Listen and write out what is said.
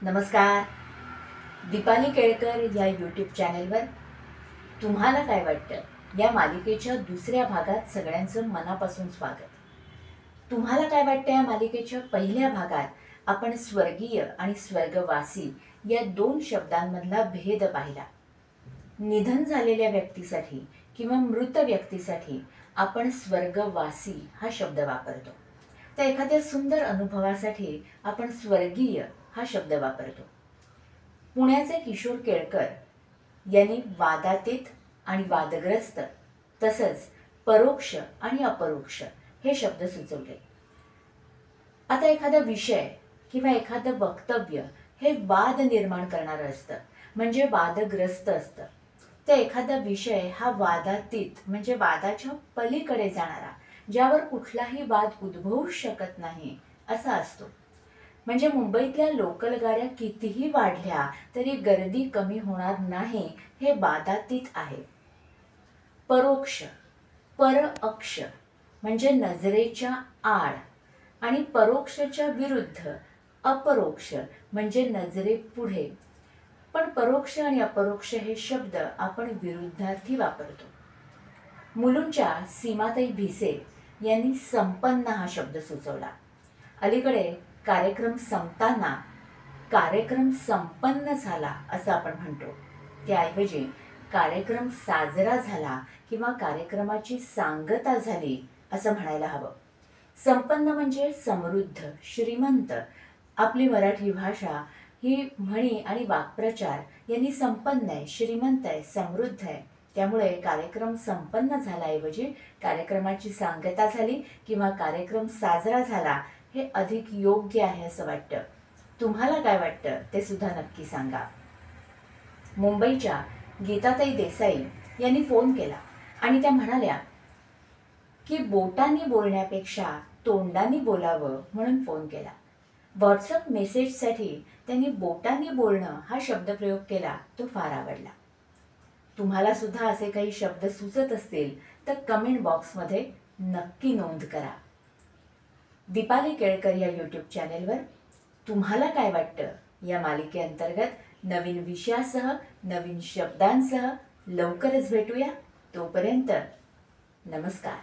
नमस्कार. दीपाली केळकर या यूट्यूब चॅनेलवर तुम्हाला काय वाटतं या मालिकेच्या दुसऱ्या भागात सगळ्यांचं मनापासून स्वागत. तुम्हाला काय वाटतं या मालिकेच्या पहिल्या भागात आपण स्वर्गीय आणि स्वर्गवासी या दोन शब्दांमधला भेद पाहिला. निधन झालेल्या व्यक्तीसाठी किंवा मृत व्यक्तीसाठी आपण स्वर्गवासी हा शब्द वापरतो, तर एखाद्या सुंदर अनुभवासाठी आपण स्वर्गीय हा शब्द वापरतो. पुण्याचे किशोर केळकर यांनी वादातीत आणि वादग्रस्त तसंच परोक्ष आणि अपरोक्ष हे शब्द सुचवले. आता एखादा विषय किंवा एखादं वक्तव्य हे वाद निर्माण करणारं असतं, म्हणजे वादग्रस्त असतं. तर एखादा विषय हा वादातीत म्हणजे वादाच्या पलीकडे जाणारा, ज्यावर कुठलाही वाद उद्भवू शकत नाही असा असतो. म्हणजे मुंबईतल्या लोकल गाड्या कितीही वाढल्या तरी गर्दी कमी होणार नाही हे वादातीत आहे. परोक्ष, परअक्ष म्हणजे नजरेच्या आड आणि परोक्षच्या विरुद्ध अपरोक्ष म्हणजे नजरेपुढे. पण परोक्ष आणि अपरोक्ष हे शब्द आपण विरुद्धार्थी वापरतो. मुलुंडच्या सीमाताई भिसे यांनी संपन्न हा शब्द सुचवला. अलीकडे कार्यक्रम संपताना कार्यक्रम संपन्न झाला असं आपण म्हणतो, त्याऐवजी कार्यक्रम साजरा झाला किंवा कार्यक्रमाची सांगता झाली असं म्हणायला हवं. संपन्न म्हणजे समृद्ध, श्रीमंत. आपली मराठी भाषा ही म्हणी आणि वाक्प्रचार यांनी संपन्न आहे, श्रीमंत आहे, समृद्ध आहे. त्यामुळे कार्यक्रम संपन्न झाल्याऐवजी कार्यक्रमाची सांगता झाली किंवा कार्यक्रम साजरा झाला हे अधिक योग्य आहे असं वाटतं. तुम्हाला काय वाटतं ते सुद्धा नक्की सांगा. मुंबईच्या गीताताई देसाई यांनी फोन केला आणि त्या म्हणाल्या की बोटांनी बोलण्यापेक्षा तोंडांनी बोलावं म्हणून फोन केला. व्हॉट्सअप मेसेजसाठी त्यांनी बोटांनी बोलणं हा शब्दप्रयोग केला, तो फार आवडला. तुम्हाला सुद्धा असे काही शब्द सुचत असतील तर कमेंट बॉक्समध्ये नक्की नोंद करा. दीपाली केळकर या यूट्यूब चॅनेलवर तुम्हाला काय वाटतं या मालिकेअंतर्गत नवीन विषयासह, नवीन शब्दांसह लवकरच भेटूया. तोपर्यंत नमस्कार.